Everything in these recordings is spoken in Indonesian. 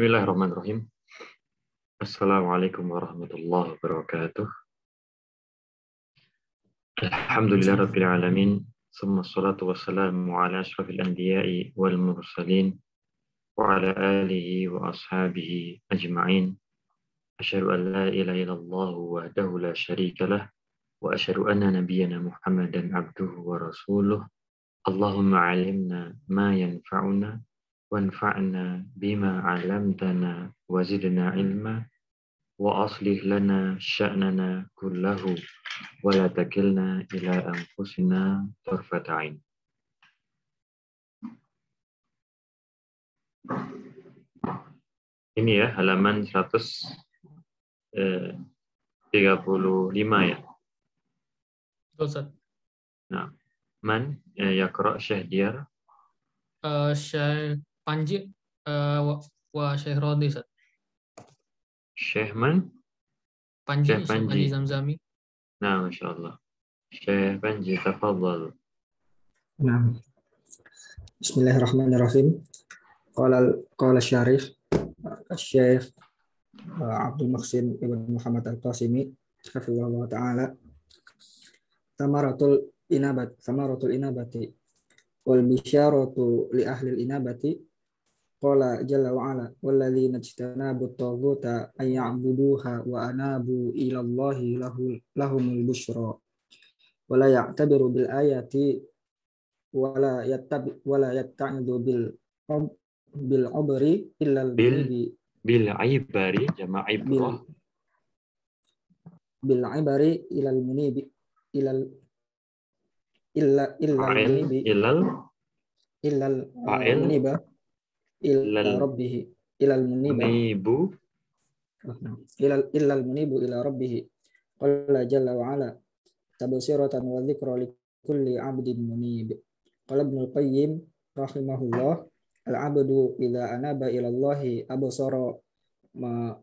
Bismillahirrahmanirrahim. Assalamualaikum warahmatullahi wabarakatuh. Alhamdulillahirabbil alamin. Summa salatu wassalamu ala asyrafil anbiya'i wal mursalin wa ala alihi wa ashabihi ajma'in. Asyhadu an la ilaha illallah wahdahu la syarika lah wa asyhadu anna nabiyyana Muhammadan abduhu wa rasuluh. Allahumma 'allimna ma yanfa'una wanfa'na bima 'allamtana wa zidna ilma wa aslih lana sya'nana kullahu wa la takilna ila anfusina tarfata 'ain. Ini ya halaman 135 ya. Ustaz. Nah, man yaqra Syahdiar? Syekh Panji wa Syekh Rodi, Ustaz. Syekh man? Panji, Syekh Syekh Panji Zamzami. Nah, masyaallah. Syekh Panji, tafadhal. Nah, Bismillahirrahmanirrahim. Qala Syarif Syekh Abdul Muhsin Ibn Muhammad Al-Qasimi hafizahullah ta'ala. Samaratul inabati wal bisyaratu li ahli al-inabati. Qala jalla wa ala walladzina ijtanabu at-taghuta ay ya'buduha wa anabu ila Allahi lahumul busyra wa la ya'tabiru bil ayati wa la yatta'idu bil abri illa bil ibari jama' ibrah bil ibari ila al munibi illa muniba ila rabbih ila al muniba ila al munibu ila rabbih. Qala jalla wa ala tabsiratan wa dzikra li kulli 'abdin munib. Qala Ibnu Qayyim rahimahullah al-'abdu idza anaba ila Allahi absara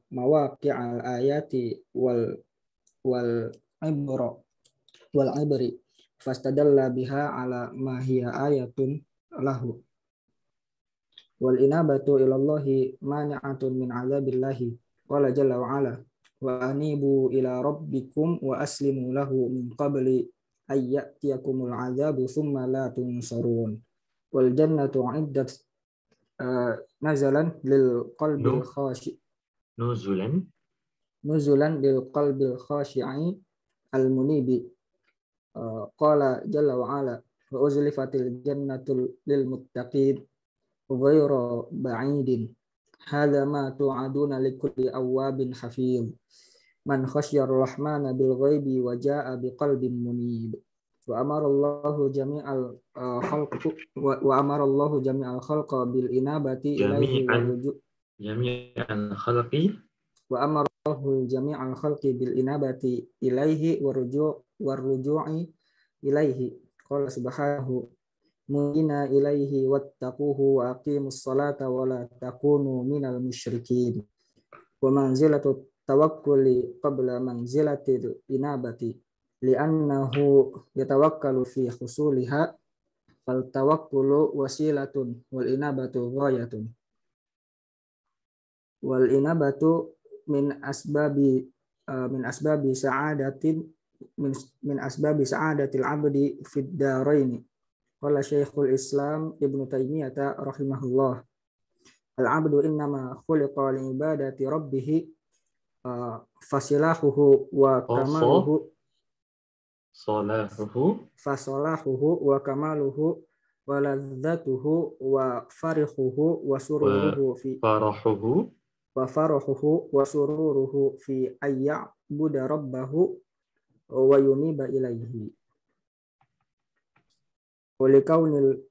mawaqi'al ayati wal ibri fastadalla biha ala ma hiya ayatun lahu. Wal inabatu ila Allahi mani'atun min 'adzabillahi. Qala jalla wa ala wa anibu ila rabbikum wa aslimu lahu min qabli ay ya'tiyakumul 'adzabu thumma la tunsarun. Wal jannatu 'iddat nazalan lil qalbil khashi nuzulan lil qalbil khashi'i al munibi. Qala jalla wa ala wa uzlifatil jannatu lil muttaqin ghayra ba'idin hadza ma tu'aduna likulli awwabin hafiz man khasyar rahmana bil ghaibi wa jaa'a biqalbin munib. Wa amara Allahu jami'al khalqa bil inabati ilaihi jami'an khalqi wa amara Allahu jami'al khalqi bil inabati ilaihi warruju'i ilaihi. Qala subhanahu mu'mina ilaihi wattaquhu wa aqimus salata wa la takunu minal musyrikin. Wa manzilatu tawakkuli qabla manzilatil inabati li'annahu yatawakkalu fi husuliha fal tawakkulu wasilatun wal inabatu ghayatun. Wal inabatu min asbabi sa'adatin min asbabi sa'adatil 'abdi fid darain. Qala Syekhul Islam Ibnu Taimiyah rahimahullah al-'abdu innama khuliqa li ibadati rabbih fasilahuhu wa kamaluhu fasalahuhu wa kamaluhu wa ladzatuhu wa farihuhu wa sururuhu wa sururuhu fi ayya'buda rabbahu wa yuniba ilaihi. Walikaunil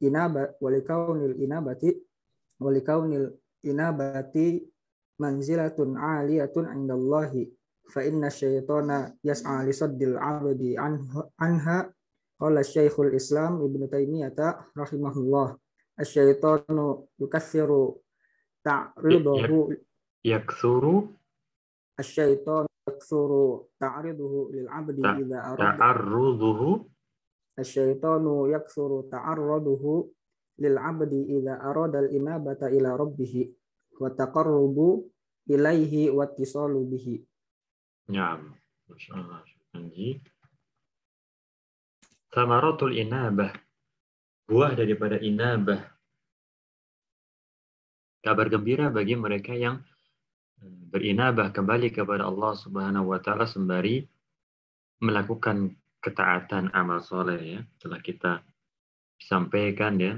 inabati manzilatun 'aliyatun 'indallahi fa inna syaitana yas'a li saddil 'abdi anha. Qala Syekhul Islam Ibnu Taimiyah rahimahullah asyaitanu yukatsiru ta'riduhu asyaitanu yaksuru ta'riduhu lil 'abdi idza arada asyaitanu yaksuru ta'arraduhu lil 'abdi idza arada al inabata ila rabbih wa taqarrubu ilaihi wa ittisalu bihi. Ya, Masya Allah. Thamaratul inabah, buah daripada inabah, kabar gembira bagi mereka yang berinabah kembali kepada Allah Subhanahu wa taala sembari melakukan ketaatan amal soleh ya. Setelah kita sampaikan ya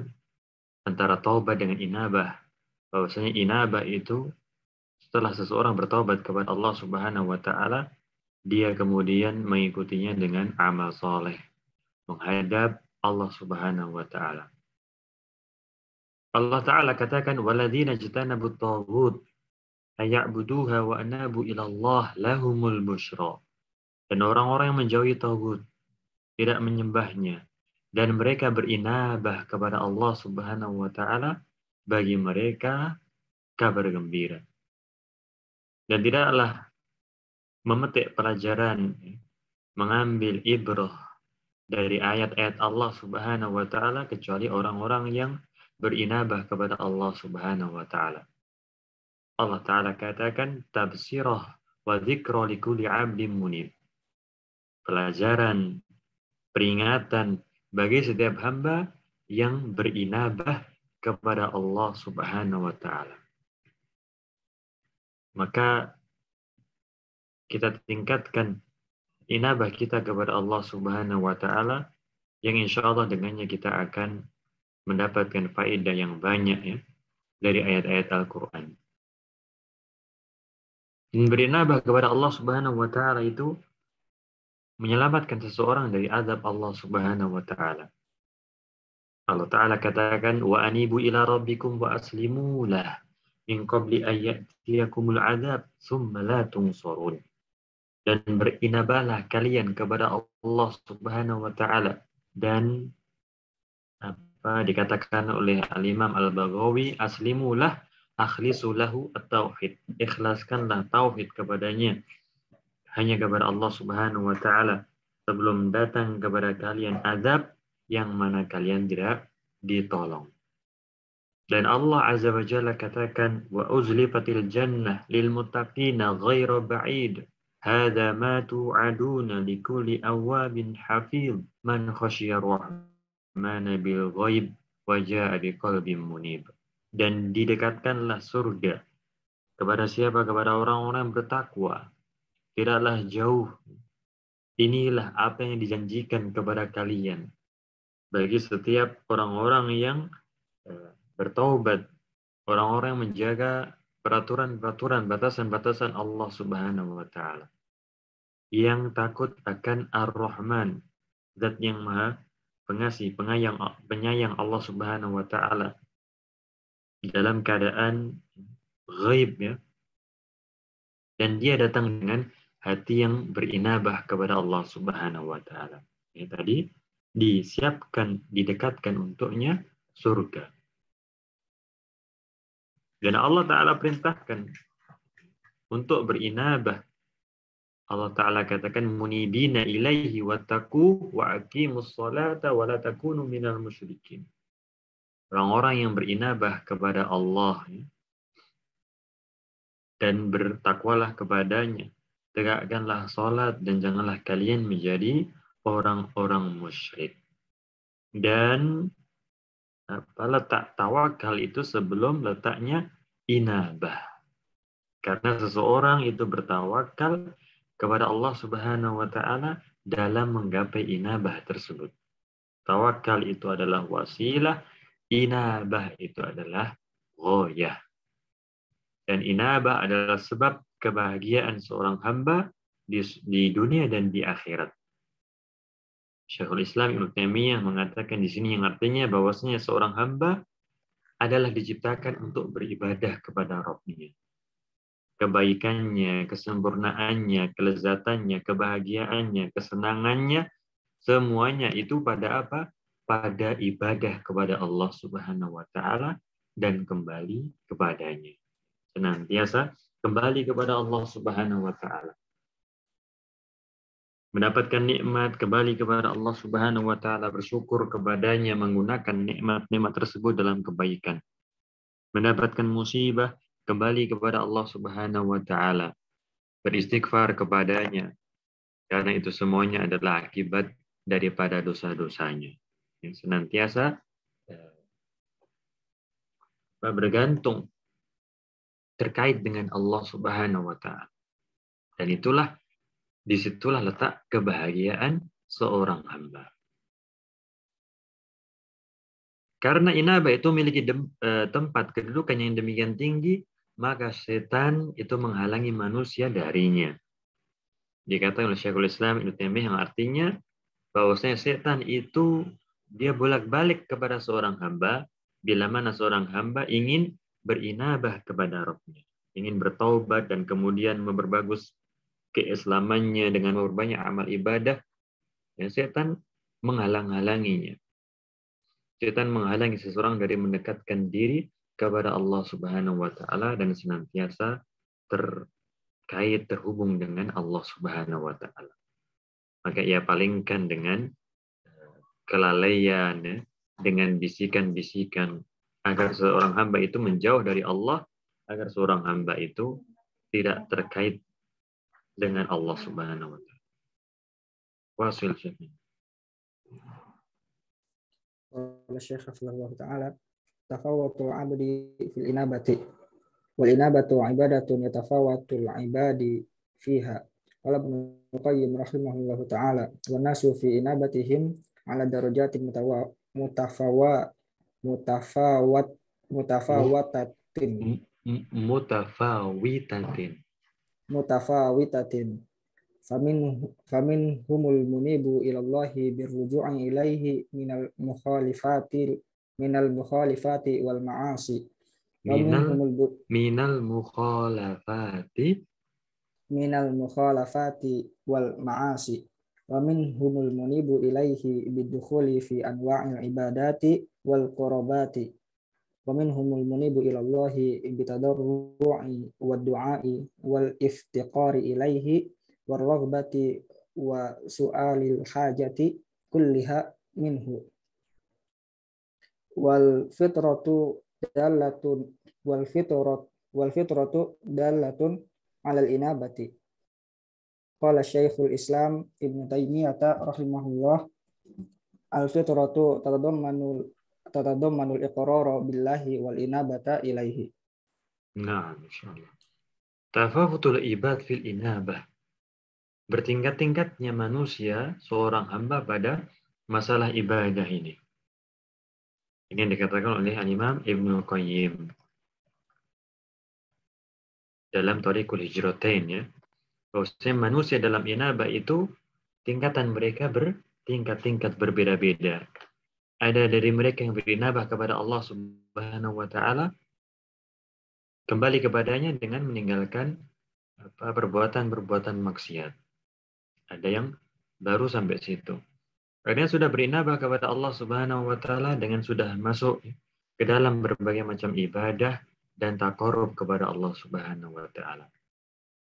antara taubat dengan inabah, bahwasanya inabah itu setelah seseorang bertaubat kepada Allah Subhanahu wa taala, dia kemudian mengikutinya dengan amal soleh menghadap Allah Subhanahu wa taala. Allah taala katakan walladzina jtanabut taghut aya'buduha wa anabu ilallah lahumul busyra. Dan orang-orang yang menjauhi taghut, tidak menyembahnya, dan mereka berinabah kepada Allah Subhanahu wa taala, bagi mereka kabar gembira. Dan tidaklah memetik pelajaran, mengambil ibrah dari ayat-ayat Allah Subhanahu wa taala kecuali orang-orang yang berinabah kepada Allah Subhanahu wa taala. Allah taala katakan tabsirah wa dzikra likulli 'abdin munib. Pelajaran, peringatan bagi setiap hamba yang berinabah kepada Allah Subhanahu wa taala. Maka kita tingkatkan inabah kita kepada Allah Subhanahu wa taala yang insya Allah dengannya kita akan mendapatkan faedah yang banyak ya dari ayat-ayat Al-Qur'an. Dan berinabah kepada Allah Subhanahu wa taala itu menyelamatkan seseorang dari azab Allah Subhanahu wa taala. Allah taala katakan wa anibu ila rabbikum wa aslimu lah min qabli ayyatiyakumul azab tsumma la tunsarun. Dan berinabahlah kalian kepada Allah Subhanahu wa taala, dan apa dikatakan oleh Al-Imam Al-Baghawi aslimulah akhlisu lahu at-tauhid. Ikhlaskanlah tauhid kepadanya, hanya kepada Allah Subhanahu wa taala, sebelum datang kepada kalian azab yang mana kalian tidak ditolong. Dan Allah Azza wa Jalla katakan wa uzlifatil jannah lil muttaqina ghaira ba'id. Hadza ma tu'aduna likulli awwabin hafiz man khasyiya rahmana bil ghaib wa jaa'a biqalbin munib. Dan didekatkanlah surga kepada siapa? Kepada orang-orang yang bertakwa. Tidaklah jauh. Inilah apa yang dijanjikan kepada kalian bagi setiap orang-orang yang bertaubat, orang-orang yang menjaga peraturan-peraturan, batasan-batasan Allah Subhanahu wa taala. Yang takut akan Ar-Rahman, Zat yang Maha Pengasih, penyayang Allah Subhanahu wa taala, dalam keadaan ghaib ya. Dan dia datang dengan hati yang berinabah kepada Allah Subhanahu wa taala. Ya, tadi disiapkan, didekatkan untuknya surga. Dan Allah taala perintahkan untuk berinabah. Allah taala katakan munibina ilaihi wattaqu wa aqimus salata wa la takunu minal musyrikin. Orang-orang yang berinabah kepada Allah ya, dan bertakwalah kepadanya, tegakkanlah salat dan janganlah kalian menjadi orang-orang musyrik. Dan letak tawakal itu sebelum letaknya inabah. Karena seseorang itu bertawakal kepada Allah Subhanahu wa taala dalam menggapai inabah tersebut. Tawakal itu adalah wasilah, inabah itu adalah ghayah. Dan inabah adalah sebab kebahagiaan seorang hamba di dunia dan di akhirat. Syekhul Islam Ibnu Taimiyah mengatakan di sini yang artinya bahwasanya seorang hamba adalah diciptakan untuk beribadah kepada Rabb-Nya. Kebaikannya, kesempurnaannya, kelezatannya, kebahagiaannya, kesenangannya, semuanya itu pada apa? Pada ibadah kepada Allah Subhanahu wa taala dan kembali kepadanya. Senantiasa kembali kepada Allah Subhanahu wa taala. Mendapatkan nikmat, kembali kepada Allah Subhanahu wa taala, bersyukur kepadanya, menggunakan nikmat-nikmat tersebut dalam kebaikan. Mendapatkan musibah, kembali kepada Allah Subhanahu wa taala, beristighfar kepadanya, karena itu semuanya adalah akibat daripada dosa-dosanya. Yang senantiasa bergantung terkait dengan Allah Subhanahu wa taala. Dan disitulah letak kebahagiaan seorang hamba. Karena inabah itu memiliki tempat kedudukan yang demikian tinggi, maka setan itu menghalangi manusia darinya. Dikatakan oleh Syekhul Islam Ibnu Taimiyah yang artinya bahwasanya setan itu dia bolak-balik kepada seorang hamba bila mana seorang hamba ingin berinabah kepada Rabb-nya, ingin bertaubat dan kemudian memperbagus keislamannya dengan memperbanyak amal ibadah, ya setan menghalang-halanginya. Setan menghalangi seseorang dari mendekatkan diri kepada Allah Subhanahu wa taala dan senantiasa terhubung dengan Allah Subhanahu wa taala. Maka ia palingkan dengan kelalaian, ya, dengan bisikan-bisikan agar seorang hamba itu menjauh dari Allah, agar seorang hamba itu tidak terkait dengan Allah Subhanahu wa taala. Wasil Syekh. Qala Syekh Hafizahullah taala tafawutul abdi fil inabati wal inabatu ibadatun yatafawatul ibadi fiha. Qala Ibnu Qayyim rahimahullahu taala wa nasu fi inabatihim ala darajatin mutafawitatin famin humul munibu ilallahi birruju'i ilaihi minal mukhalifati wal ma'asi minal mukhalafati wal ma'asi wa minhumul munibu ilaihi bidukhuli fi anwa'il ibadati wal qurabati wa minhumul munibu ilallahi bitadarru'i wad du'a'i wal iftiqari ilaihi war raghbati wa su'alil hajati kulliha minhu wal fitratu dalatun alal inabati. Qala Syekhul Islam Ibnu Taimiyah rahimahullah al-fitratu tatadammanul iqrara billahi wal inabata ilaihi. Nah, insyaallah. Tafawutul ibad fil inabah. Bertingkat-tingkatnya manusia seorang hamba pada masalah ibadah ini. Ini yang dikatakan oleh Imam Ibnu Qayyim dalam Thariqul Hijratain, ya. Bahwasanya manusia dalam inabah itu tingkatan mereka bertingkat-tingkat berbeda-beda. Ada dari mereka yang berinabah kepada Allah Subhanahu wa taala, kembali kepadanya dengan meninggalkan perbuatan-perbuatan maksiat. Ada yang baru sampai situ. Ada yang sudah berinabah kepada Allah Subhanahu wa taala dengan sudah masuk ke dalam berbagai macam ibadah dan taqarrub kepada Allah Subhanahu wa taala.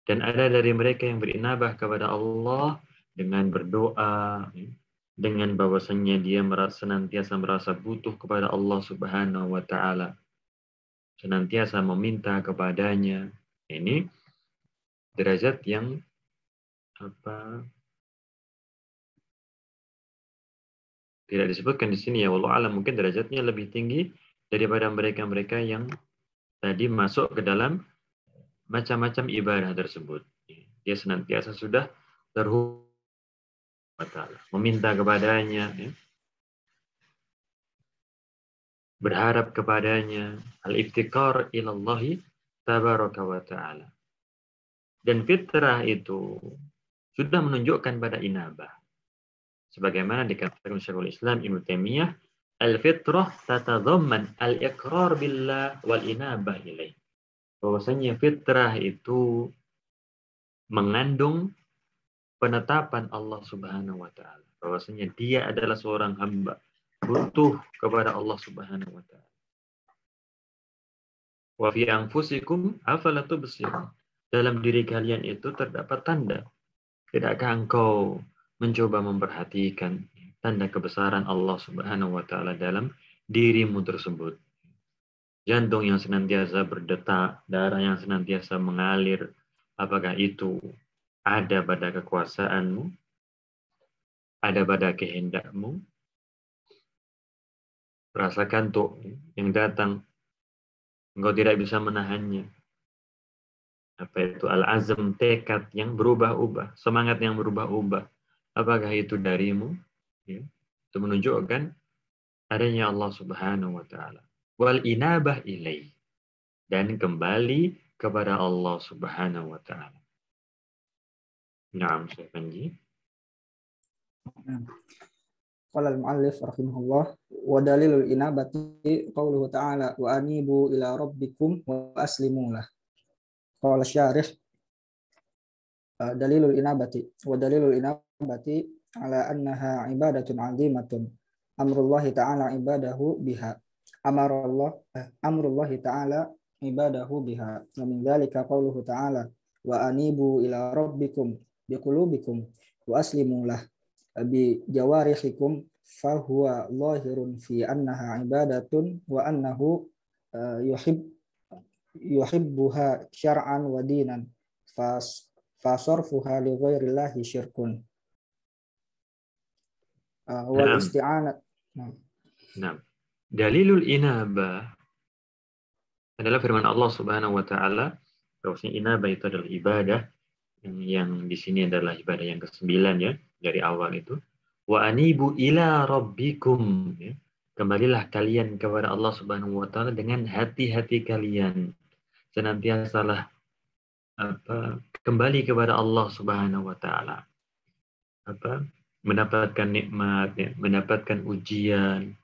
Dan ada dari mereka yang berinabah kepada Allah dengan berdoa, dengan bahwasannya dia senantiasa merasa butuh kepada Allah Subhanahu wa taala, senantiasa meminta kepadanya. Ini derajat yang tidak disebutkan di sini, ya, wallahu alam, mungkin derajatnya lebih tinggi daripada mereka-mereka yang tadi masuk ke dalam macam-macam ibadah tersebut. Dia senantiasa sudah terhubung meminta kepadanya, ya, berharap kepadanya, al-iftikar ilallahi tabaraka wa ta'ala. Dan fitrah itu sudah menunjukkan pada inabah. Sebagaimana dikatakan Syekhul Islam Ibnu Taimiyah, al-fitrah tatadhamman al-iqrar billah wal inabah ilaih. Bahwasanya fitrah itu mengandung penetapan Allah Subhanahu wa taala, bahwasanya dia adalah seorang hamba butuh kepada Allah Subhanahu wa taala. Wa fi anfusikum afala tubsirun. Dalam diri kalian itu terdapat tanda. Tidakkah engkau mencoba memperhatikan tanda kebesaran Allah Subhanahu wa taala dalam dirimu tersebut? jantung yang senantiasa berdetak, darah yang senantiasa mengalir, apakah itu ada pada kekuasaanmu, ada pada kehendakmu? Rasa kantuk yang datang, engkau tidak bisa menahannya. Apa itu al-azm, tekad yang berubah-ubah, semangat yang berubah-ubah. Apakah itu darimu? Ya. Itu menunjukkan adanya Allah Subhanahu wa taala. Wal inabah ilaih, dan kembali kepada Allah Subhanahu wa taala. Naam, Syekh Panji. Qala al-muallif rahimahullah wa dalilul inabati qauluhu ta'ala wa anibu ila rabbikum wa aslimu lah. Qala syarih dalilul inabati wa dalilul inabati ala annaha ibadatun 'azimatun amrullahi ta'ala ibadahu biha amrullahi ta'ala ibadahu biha wa min dzalika qauluhu ta'ala wa anibu ila rabbikum biqulubikum wa aslimu lah bi jawarihikum fahuwa zahirun fi annaha ibadatun wa annahu yuhibbuha syar'an wa dinan fasarfuha li ghairillahi syirkun wal isti'anat. Nah, dalilul inabah adalah firman Allah Subhanahu wa taala, bahwasanya inabah itu adalah ibadah yang di sini adalah ibadah yang ke-9 ya, dari awal itu. Wa anibu ila rabbikum, ya. Kembalilah kalian kepada Allah Subhanahu wa taala dengan hati-hati kalian. Senantiasalah kembali kepada Allah Subhanahu wa taala. Mendapatkan nikmat, ya, mendapatkan ujian.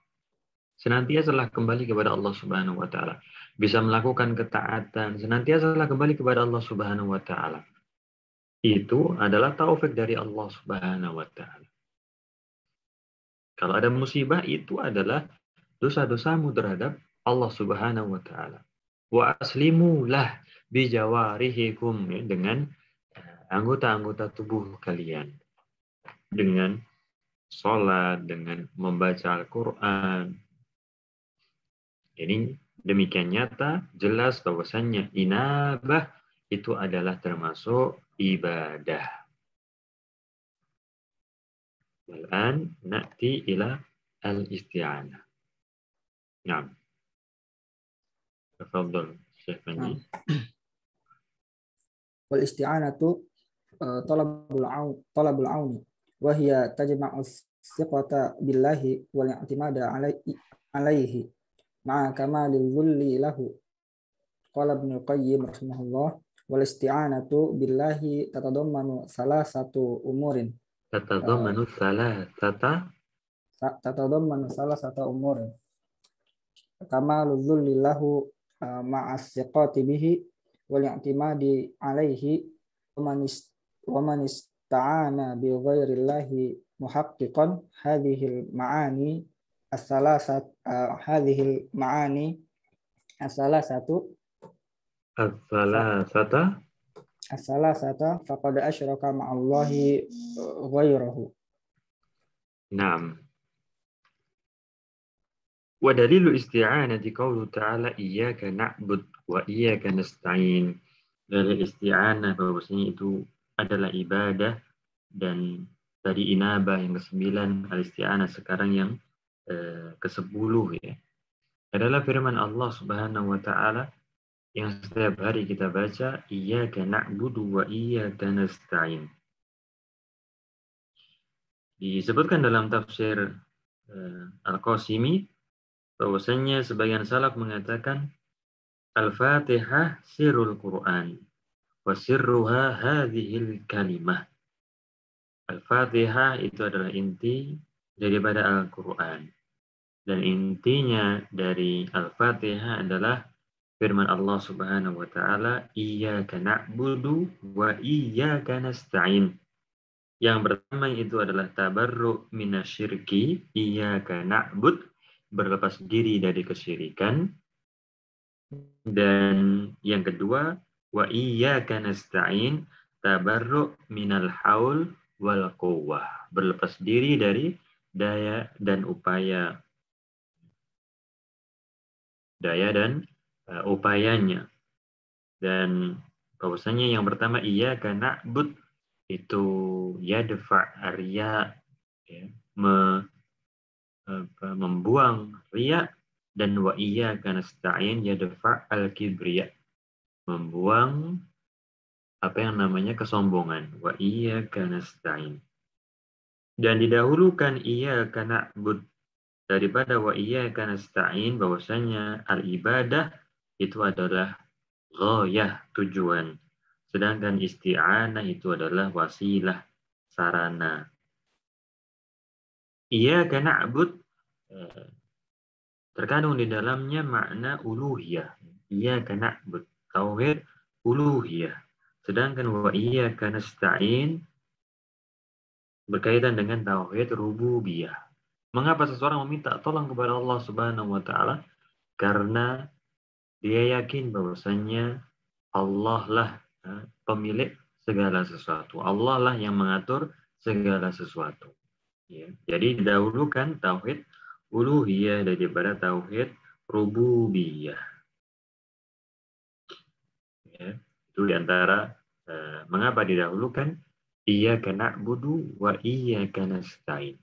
Senantiasalah kembali kepada Allah Subhanahu wa taala. Bisa melakukan ketaatan, senantiasalah kembali kepada Allah Subhanahu wa taala. Itu adalah taufik dari Allah Subhanahu wa taala. Kalau ada musibah, itu adalah dosa-dosamu terhadap Allah Subhanahu wa taala. Wa aslimulah bijawarihikum, ya, dengan anggota-anggota tubuh kalian. Dengan sholat, dengan membaca Al-Quran. Ini demikian nyata, jelas bahwasannya inabah itu adalah termasuk ibadah. Al-an na'ti ila al-isti'anah. Nah. Tafadhal, Syekh Panji. Wal isti'anatu talabul auni wa hiya tajma'u thiqata billahi wal i'timada alaihi ma'a kamalil dhulli lahu. Qala Ibnu Qayyim rahimahullah wal isti'anatu billahi tatadammanu salasatu umurin. Tatadammanu salasata umurin. Kamalul dhulli lahu ma'as thiqati bihi wal i'timadi alaihi wa man ista'ana bi ghairillahi muhaqqiqan hadhil ma'ani as-salasata faqad asyraka ma'allahi ghairahu. Naam. Wa dalilu isti'anati qaulu ta'ala iyyaka na'bud wa iyyaka nasta'in. Dari isti'anah bahwasanya itu adalah ibadah, dan tadi inabah yang ke-9, al-isti'anah sekarang yang ke-10 ya. Adalah firman Allah Subhanahu wa taala yang setiap hari kita baca, iyyaka na'budu wa iyyaka nasta'in. Disebutkan dalam tafsir Al-Qasimi bahwasanya sebagian salaf mengatakan Al-Fatihah sirrul Quran wa sirruha hadhil kalimah. Al-Fatihah itu adalah inti daripada Al-Quran, dan intinya dari Al-Fatihah adalah firman Allah Subhanahu wa taala, iyyaka na'budu wa iyyaka nasta'in. Yang pertama itu adalah tabarru minasyirki, iyyaka na'bud, berlepas diri dari kesyirikan. Dan yang kedua, wa iyyaka nasta'in, tabarru minal haul wal quwwah, berlepas diri dari daya dan upaya. daya dan upayanya. Dan bahwasanya yang pertama iyyaka na'bud itu yadfa' riya, ya, membuang riya, dan wa iyyaka nasta'in yadfa' al-kibriya, membuang apa yang namanya kesombongan. Wa iyyaka nasta'in. Dan didahulukan iyyaka na'bud daripada wa iyyaka nasta'in, bahwasanya al-ibadah itu adalah ghayah, tujuan. Sedangkan isti'anah itu adalah wasilah, sarana. Iyyaka na'bud terkandung di dalamnya makna uluhiyah. Iyyaka na'bud, tauhid uluhiyah. Sedangkan wa iyyaka nasta'in berkaitan dengan tauhid rububiyah. Mengapa seseorang meminta tolong kepada Allah Subhanahu wa taala? Karena dia yakin bahwasanya Allah lah pemilik segala sesuatu. Allah lah yang mengatur segala sesuatu. Ya. Jadi didahulukan tauhid uluhiyah daripada tauhid rububiyah. Ya. Itu diantara mengapa didahulukan iyyaka na'budu wa iyyaka nasta'in.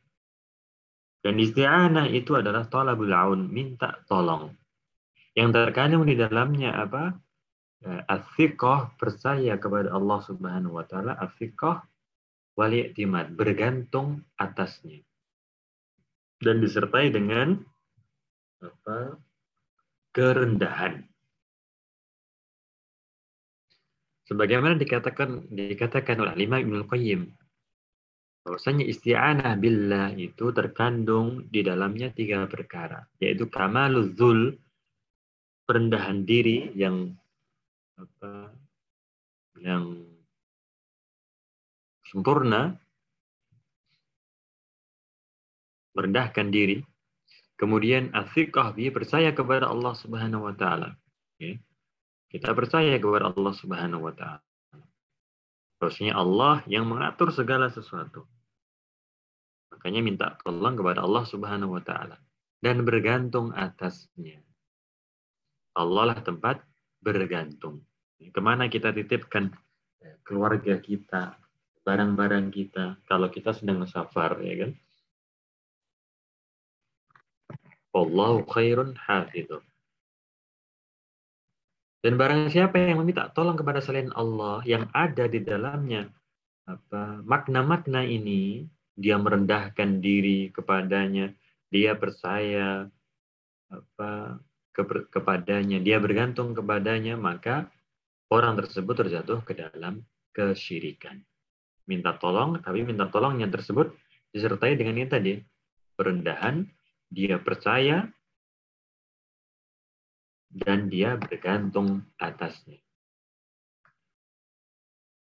Dan isti'anah itu adalah talabul aun, minta tolong. Yang terkandung di dalamnya apa? As-thiqah, percaya kepada Allah Subhanahu wa taala, as-thiqah wal i'timad, bergantung atasnya. Dan disertai dengan apa? Kerendahan. Sebagaimana dikatakan oleh Imam Ibnu Qayyim, bahwasanya isti'anah billah itu terkandung di dalamnya 3 perkara, yaitu kamaluz dzul, perendahan diri yang sempurna, merendahkan diri. Kemudian as-thiqah, percaya kepada Allah Subhanahu wa taala. Ya. Kita percaya kepada Allah Subhanahu wa taala. Bahwasanya Allah yang mengatur segala sesuatu. Makanya minta tolong kepada Allah Subhanahu wa taala dan bergantung atasnya. Allah lah tempat bergantung. Kemana kita titipkan keluarga kita, barang-barang kita, kalau kita sedang safar, ya kan? Wallahu khairun hafidhun. Dan barang siapa yang meminta tolong kepada selain Allah, yang ada di dalamnya makna-makna ini, dia merendahkan diri kepadanya, dia percaya kepadanya, dia bergantung kepadanya, maka orang tersebut terjatuh ke dalam kesyirikan. Minta tolong, tapi minta tolongnya tersebut disertai dengan ini tadi, perendahan, dia percaya, dan dia bergantung atasnya.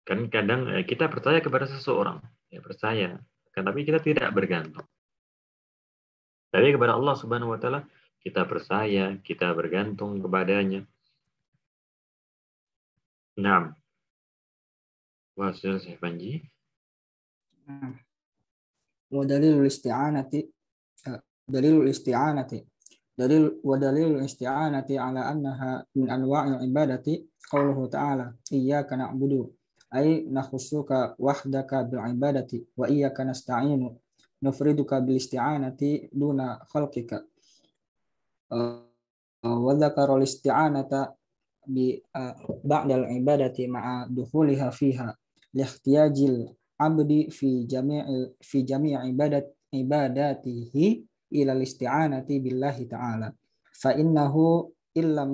Kan kadang kita percaya kepada seseorang, ya percaya, tapi kita tidak bergantung. Tapi kepada Allah Subhanahu wa taala kita percaya, kita bergantung kepadanya. Naam. Wasil Syekh Panji. Wa dalilul isti'anati dalilul isti'anati ala annaha min anwa'il ibadati qauluhu ta'ala iyyaka na'budu ay nakhussuka wahdaka bil ibadati wa iyyaka nasta'inu nufriduka bil isti'anati duna khalqika wa dzakara al isti'anata bi ba'dal ibadati ma'a dukhuliha fiha lihtiyajil abdi fi jami' ibadatihi ila isti'anati billahi ta'ala fa innahu in lam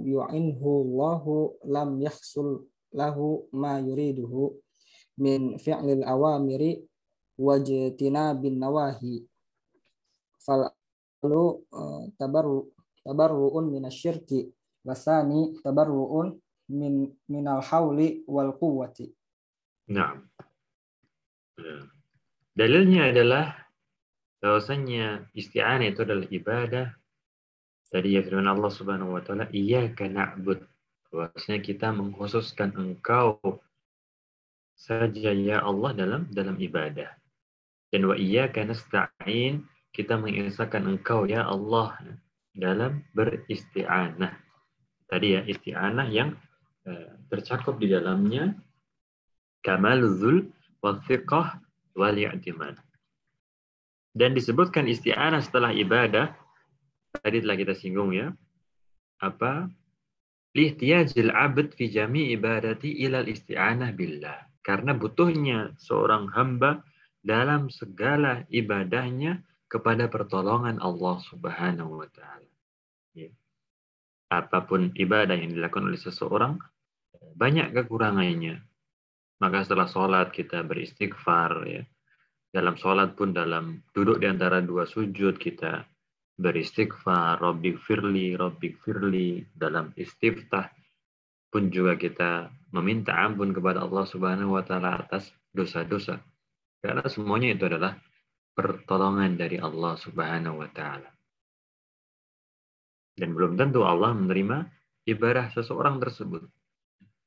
yu'inhu Allahu lam yahsul lahu ma yuriduhu min fi'lil awamiri wajtinabin nawahi falu tabarru'un minasyirki wasani tabarru'un minal hauli wal quwwati. Nah, dalilnya adalah bahwasanya isti'anah itu adalah ibadah. Tadi ya firman Allah Subhanahu wa taala, iyyaka na'bud. Bahwasanya kita mengkhususkan Engkau saja ya Allah dalam ibadah. Dan wa iyyaka nasta'in, kita mengesahkan Engkau ya Allah dalam beristi'anah. Tadi ya, isti'anah yang tercakup di dalamnya kamalul wathiqah wal i'timad. Dan disebutkan isti'anah setelah ibadah, tadi telah kita singgung ya, apa? Lihtiyajil abd fi jami' ibadati ilal isti'anah billah. Karena butuhnya seorang hamba dalam segala ibadahnya kepada pertolongan Allah Subhanahu wa taala. Ya. Apapun ibadah yang dilakukan oleh seseorang, banyak kekurangannya. Maka setelah sholat kita beristighfar ya. Dalam sholat pun dalam duduk di antara dua sujud kita beristighfar, Rabbighfirli. Dalam istiftah pun juga kita meminta ampun kepada Allah Subhanahu wa taala atas dosa-dosa. Karena semuanya itu adalah pertolongan dari Allah Subhanahu wa taala. Dan belum tentu Allah menerima ibadah seseorang tersebut.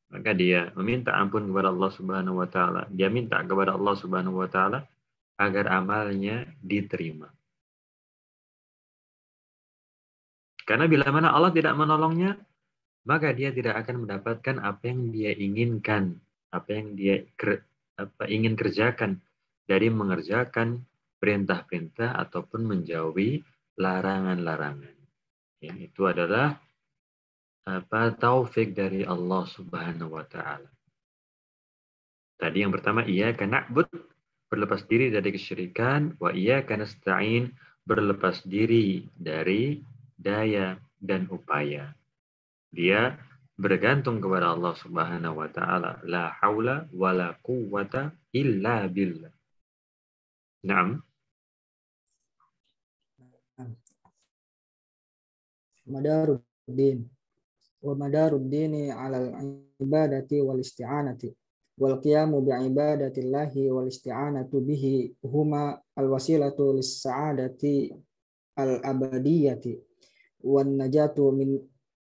Maka dia meminta ampun kepada Allah Subhanahu wa taala. Dia minta kepada Allah Subhanahu wa taala agar amalnya diterima. Karena bila mana Allah tidak menolongnya, maka dia tidak akan mendapatkan apa yang dia inginkan, apa yang dia ingin kerjakan dari mengerjakan perintah-perintah ataupun menjauhi larangan-larangan. Ya, itu adalah taufik dari Allah Subhanahu wa taala. Tadi yang pertama iyyaka na'bud, berlepas diri dari kesyirikan, wa iyyaka nasta'in, berlepas diri dari daya dan upaya. Dia bergantung kepada Allah Subhanahu wa taala. La haula wala quwwata illa billah. Naam. Madaruddin wa madaruddini 'alal ibadati wal isti'anati wal qiyamu bi ibadatillahi wal isti'anatu bihi huma al wasilatu lis sa'adati al abadiyati wan najatu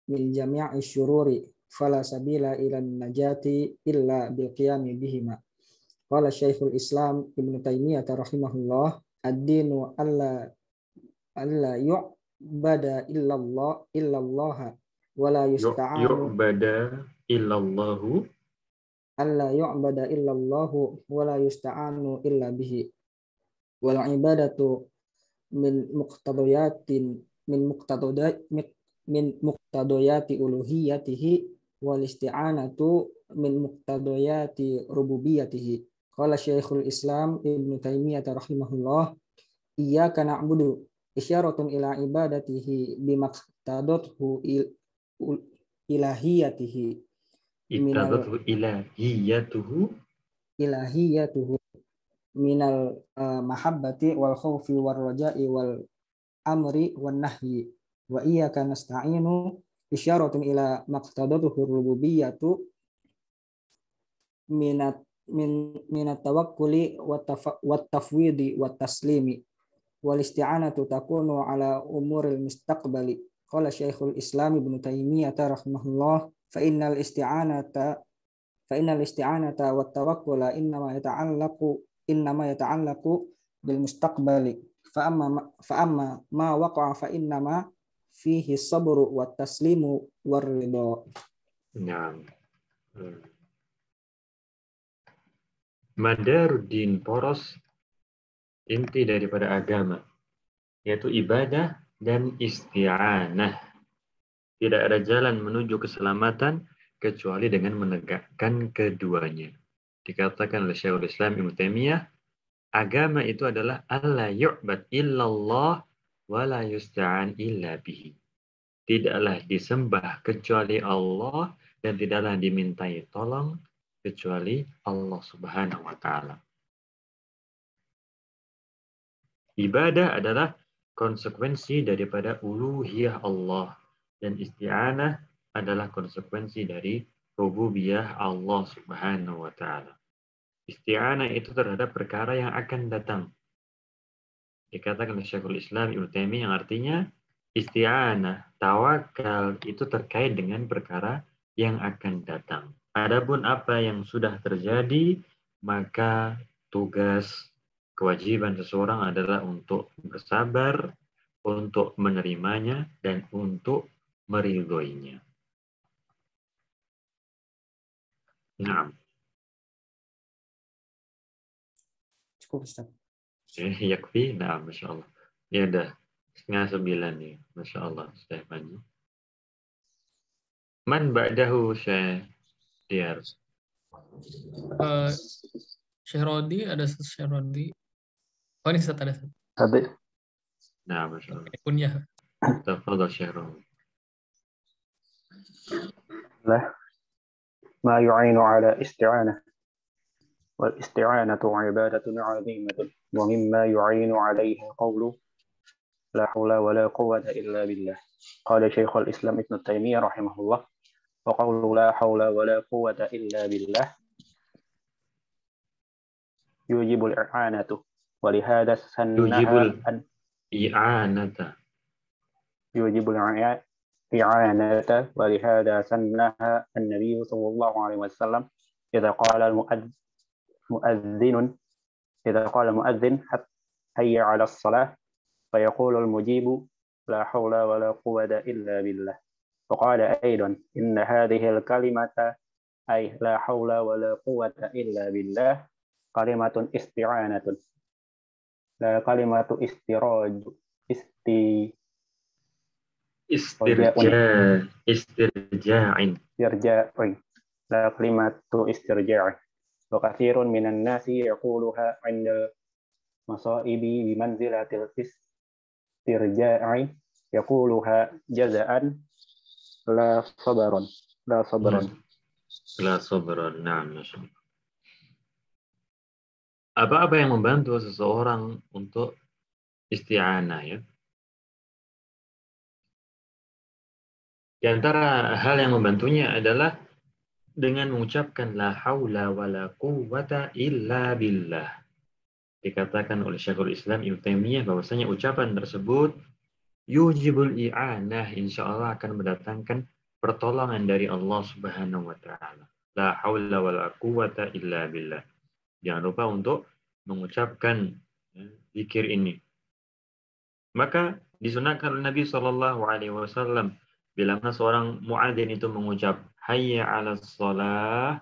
min jami'i syururi fala sabila ila najati illa bil qiyami bihima. Qala Syekhul Islam Ibnu Taimiyah rahimahullah, ad-dinu alla yu'bada illallah wa la yusta'anu yu'bada illallahu alla yu'bada illallahu wa la yusta'anu illa bihi wal ibadatu min muqtadayati uluhiyatihi wal isti'anatu min muqtadayati rububiyatihi. Qala Syekhul Islam Ibnu Taimiyah rahimahullah, iyyaka na'budu isyaratun ila ibadatihi bimaqtadathu ilahiyatihi ilahiyatuhu minal mahabbati wal khawfi war raja'i wal amri wan nahyi wa iyyaka nasta'inu isyaratun ila maqtadathu rububiyyatu minat tawakkuli wat tafwidi wat taslimi wal isti'anatu takunu ala umuril mustaqbali. Qala Syekhul Islam Ibnu Taimiyah rahimahullah, fa innal isti'anata wat tawakkula innama yata'allaqu bil mustaqbali fa amma ma waqa'a fa innama fihi sabru wat taslimu war ridha. Naam. Madaruddin, poros inti daripada agama, yaitu ibadah dan isti'anah. Tidak ada jalan menuju keselamatan kecuali dengan menegakkan keduanya. Dikatakan oleh Syekhul Islam Ibnu Taimiyah, agama itu adalah alla yu'bad illallah wa la yusta'an illa bihi. Tidaklah disembah kecuali Allah dan tidaklah dimintai tolong kecuali Allah Subhanahu wa taala. Ibadah adalah konsekuensi daripada uluhiyah Allah dan isti'anah adalah konsekuensi dari rububiyah Allah Subhanahu wa taala. Isti'anah itu terhadap perkara yang akan datang. Dikatakan oleh Syekhul Islam Ibnu Taimiyah yang artinya isti'anah, tawakal itu terkait dengan perkara yang akan datang. Adapun apa yang sudah terjadi, maka tugas kewajiban seseorang adalah untuk bersabar untuk menerimanya, dan untuk meridhoinya. Nah, Cukup Ustaz. yakfi, nah, Masya Allah. Ya udah, 8:30 nih, Masya Allah, Syekh Panji. Man ba'dahu Syekh Diyar. Syekh Rodi, ada Syekh Rodi. Oh ini Ustaz, ada Ustaz. Tadi. Nah, Masya Allah. Punya. Tafadhal Syekh Rodi. Lah, ma yu'inu ala isti'anah. Wal isti'anatu ibadatun 'azimatun. Wa mimma yu'inu 'alaihi qawlu la hawla wa la quwwata illa billah. Qala Syekhul Islam Ibnu Taimiyah rahimahullah. Wa qawlu la hawla wa la quwwata illa billah yujibul i'anatu. Wa lihada sannaha an I'anata. yujibul i'anata. Wa lihada sannaha an-nabiy sallallahu alaihi wasallam idza qala al-mu'adhdhin hayya 'ala as-salah فيقول المجيب لا حول ولا قوة إلا بالله. وقال أيضا إن هذه الكلمة أي لا حول ولا قوة إلا بالله كلمة استعانة لا كلمة استرجاع لا كلمة استرجاع. وكثير من الناس يقولها عند مصائب بمنزلة istirja'i yaquluha jaza'an la sabran. Nah, apa-apa yang membantu seseorang untuk isti'anah, ya. Di antara hal yang membantunya adalah dengan mengucapkan la haula wala quwwata illa billah. Dikatakan oleh Syekhul Islam Ibnu Taimiyah bahwasanya ucapan tersebut yujibul i'anah, insyaallah akan mendatangkan pertolongan dari Allah Subhanahu wa taala. La haula wala quwwata illa billah. Jangan lupa untuk mengucapkan zikir ini. Maka disunahkan oleh Nabi sallallahu alaihi wasallam bila seorang muadzin itu mengucap hayya 'alas shalah,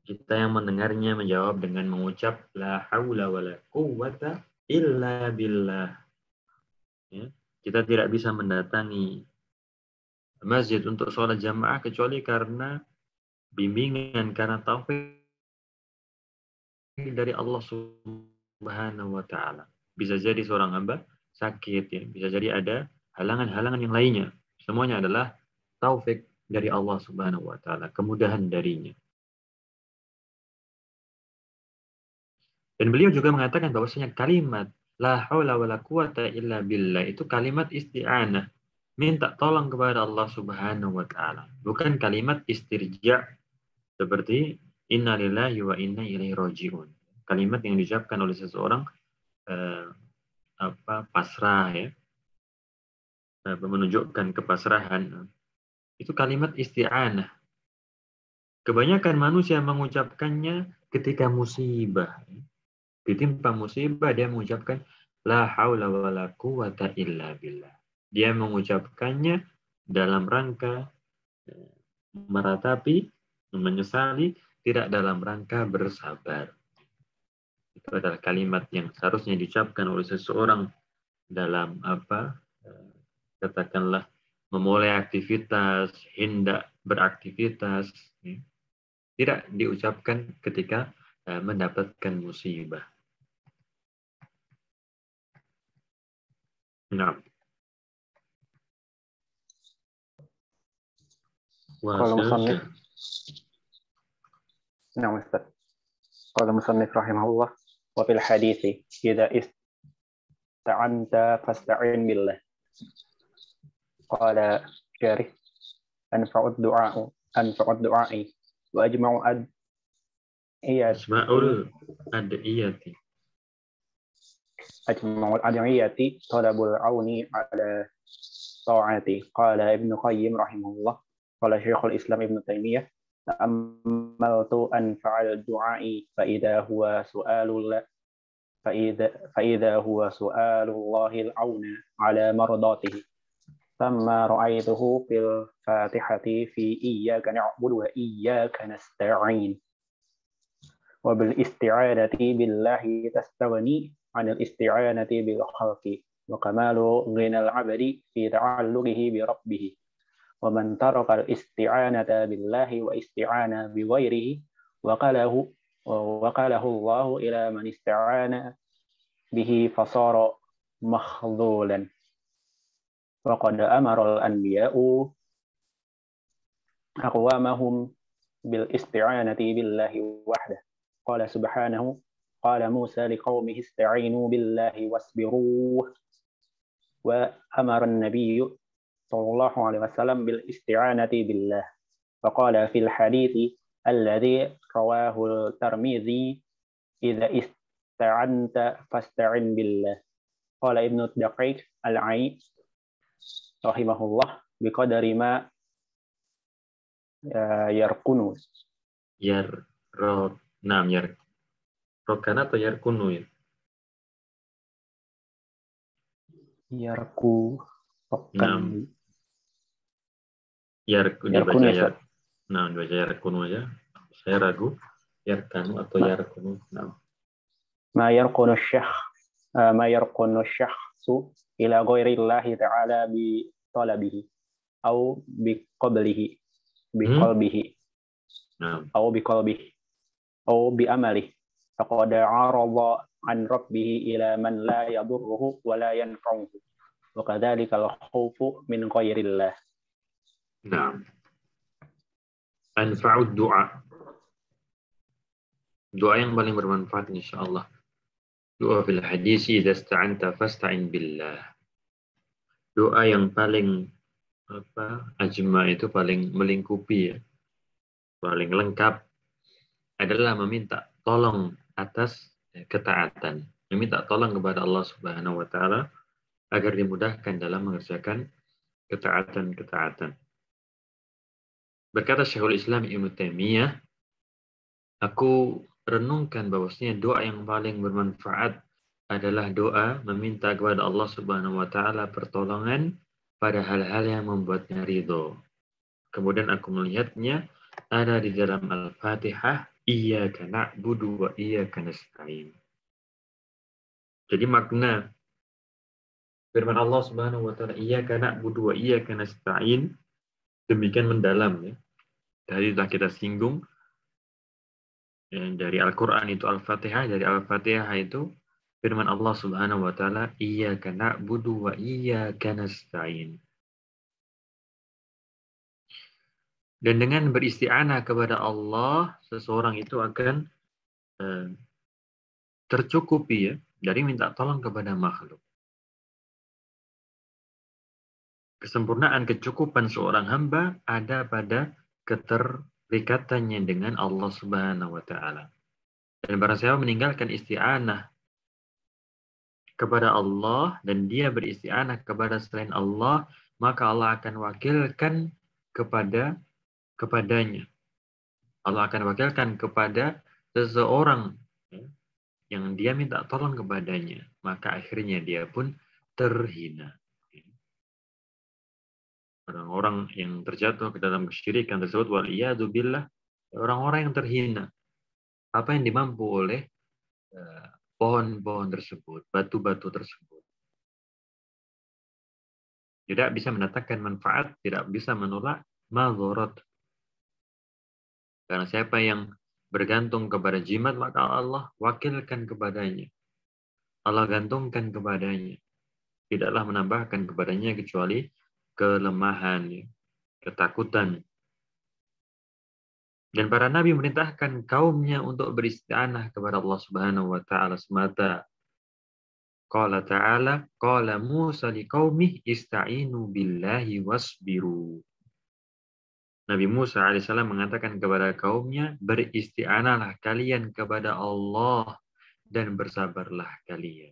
kita yang mendengarnya menjawab dengan mengucap la haula wala quwwata illa billah. Ya, kita tidak bisa mendatangi masjid untuk sholat jamaah kecuali karena bimbingan, karena taufik dari Allah Subhanahu wa taala. Bisa jadi seorang hamba sakit, ya, bisa jadi ada halangan-halangan yang lainnya. Semuanya adalah taufik dari Allah Subhanahu wa taala, kemudahan darinya. Dan beliau juga mengatakan bahwasanya kalimat la haula wala quwata illa billah itu kalimat isti'anah, minta tolong kepada Allah Subhanahu wa taala, bukan kalimat istirja seperti inna lillahi wa inna ilaihi raji'un. Kalimat yang diucapkan oleh seseorang pasrah, ya, menunjukkan kepasrahan. Itu kalimat isti'anah. Kebanyakan manusia mengucapkannya ketika musibah. Ditimpa musibah, dia mengucapkan la haula wala quwata illa billah. Dia mengucapkannya dalam rangka meratapi, menyesali, tidak dalam rangka bersabar. Itu adalah kalimat yang seharusnya diucapkan oleh seseorang dalam katakanlah memulai aktivitas, hendak beraktivitas, ya. Tidak diucapkan ketika mendapatkan musibah. Nah. Qala musannif. Nah, Ustaz. Qala musannif rahimahullah wa fil hadithi idza ista'anta fasta'in billah. Qala syarih anfa'ud du'a'i wa ajma'u asma'ul ad'iyati. Ajma'ul ad'iyati talabul auni ala ta'ati. Qala Ibnu Qayyim rahimahullah. Qala Syekhul Islam Ibnu Taimiyah ta'ammaltu anfa'al du'a'i fa idza huwa su'alul فإذا هو سؤال الله العون على مرضاته. ثم رأيته في الفاتحة في إياك نعبد وإياك نستعين. وبالاستعانة بالله تستغني عن الاستعانة بالخلق، وكمال غنى العبد في تعلقه بربه. ومن ترك الاستعانة بالله واستعان بغيره وقاله الله إلى من استعان به فصار مخذولا. وقد أمر الأنبياء أقوامهم بالاستعانة بالله وحده. قال سبحانه: قال موسى لقومه استعينوا بالله واصبروا. وأمر النبي صلى الله عليه وسلم بالاستعانة بالله، فقال في الحديث الذي رواه الترمذي: إذا استعنت فاستعن بالله. قال ابن الدقيق العيد رحمه الله: بقدر ما yarkunu. Rokana atau yarkunu ya? Yarku. Nah, dibaca ya. Nah, dibaca yarkunu aja. Saya ragu yarkanu atau yarkunu. Nah. Ma yarkunu syakhsu ila ghairillahi ta'ala bi talabihi au bi qablihi. Biqalbihi atau biqalbihi atau bi'amalihi faqad arada an rabbihi ila man la yadurruhu wa la yanfa'uhu wa kadzalika al-khawfu min ghairillah. Naam. Anfa'ud du'a. Doa yang paling bermanfaat insyaallah. Doa fil hadis idza ista'anta fasta'in billah. Doa yang paling ajma itu paling melingkupi ya, paling lengkap adalah meminta tolong atas ketaatan, meminta tolong kepada Allah Subhanahu wa taala agar dimudahkan dalam mengerjakan ketaatan-ketaatan. Berkata Syekhul Islam Ibnu Taimiyah, aku renungkan bahwasanya doa yang paling bermanfaat adalah doa meminta kepada Allah Subhanahu wa taala pertolongan pada hal-hal yang membuatnya ridho. Kemudian aku melihatnya ada di dalam Al-Fatihah, iyyaka na'budu wa iyyaka nasta'in. Jadi makna firman Allah Subhanahu wa taala, iyyaka na'budu wa iyyaka nasta'in, demikian mendalam ya. Tadi telah kita singgung dari Al-Qur'an itu Al-Fatihah, dari Al-Fatihah itu firman Allah Subhanahu wa taala, iyyaka na'budu wa iyyaka nasta'in. Dan dengan beristi'anah kepada Allah, seseorang itu akan tercukupi ya dari minta tolong kepada makhluk. Kesempurnaan kecukupan seorang hamba ada pada keterikatannya dengan Allah Subhanahu wa taala. Dan barang siapa meninggalkan isti'anah kepada Allah dan dia beristi'anah kepada selain Allah, maka Allah akan wakilkan kepadanya. Allah akan wakilkan kepada seseorang yang dia minta tolong kepadanya, maka akhirnya dia pun terhina. Orang-orang yang terjatuh ke dalam kesyirikan tersebut, waliyadu billah, orang-orang yang terhina. Apa yang dimampu oleh pohon-pohon tersebut, batu-batu tersebut. Tidak bisa mendatangkan manfaat, tidak bisa menolak madharat. Karena siapa yang bergantung kepada jimat, maka Allah wakilkan kepadanya. Allah gantungkan kepadanya. Tidaklah menambahkan kepadanya kecuali kelemahan, ketakutan. Dan para nabi memerintahkan kaumnya untuk beristi'anah kepada Allah Subhanahu wa taala semata. Qala ta'ala, qala Musa liqaumih ista'inu billahi wasbiru. Nabi Musa alaihissalam mengatakan kepada kaumnya, beristi'anahlah kalian kepada Allah dan bersabarlah kalian.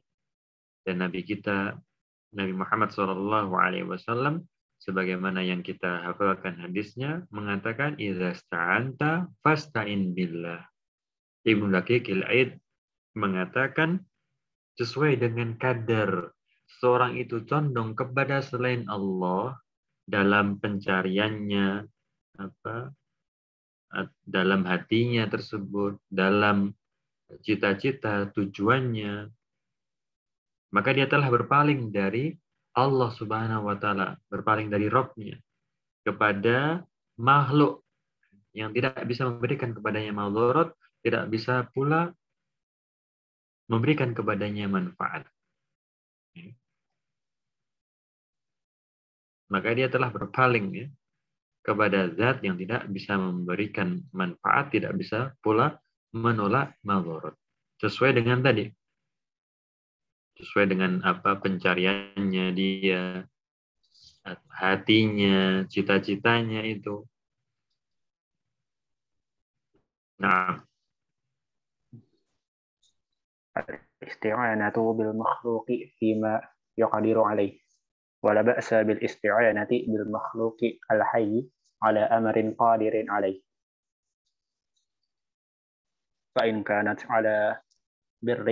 Dan Nabi kita, Nabi Muhammad SAW, sebagaimana yang kita hafalkan hadisnya, mengatakan, idza sta'anta fasta'in billah. Ibnu Daqiq al-Aid mengatakan, sesuai dengan kadar seorang itu condong kepada selain Allah dalam pencariannya, dalam hatinya tersebut, dalam cita-cita tujuannya, maka dia telah berpaling dari Allah Subhanahu wa Ta'ala, berpaling dari Rabb-nya kepada makhluk yang tidak bisa memberikan kepadanya madarat, tidak bisa pula memberikan kepadanya manfaat. Maka dia telah berpaling ya, kepada zat yang tidak bisa memberikan manfaat, tidak bisa pula menolak madarat. Sesuai dengan tadi. Sesuai dengan apa pencariannya dia, hatinya, cita-citanya itu. Nah, الاستعانة بالمخلوق فيما يقدر عليه ولا بأس بالاستعانة بالمخلوق الحي على أمر قادر عليه فإن كانت على بر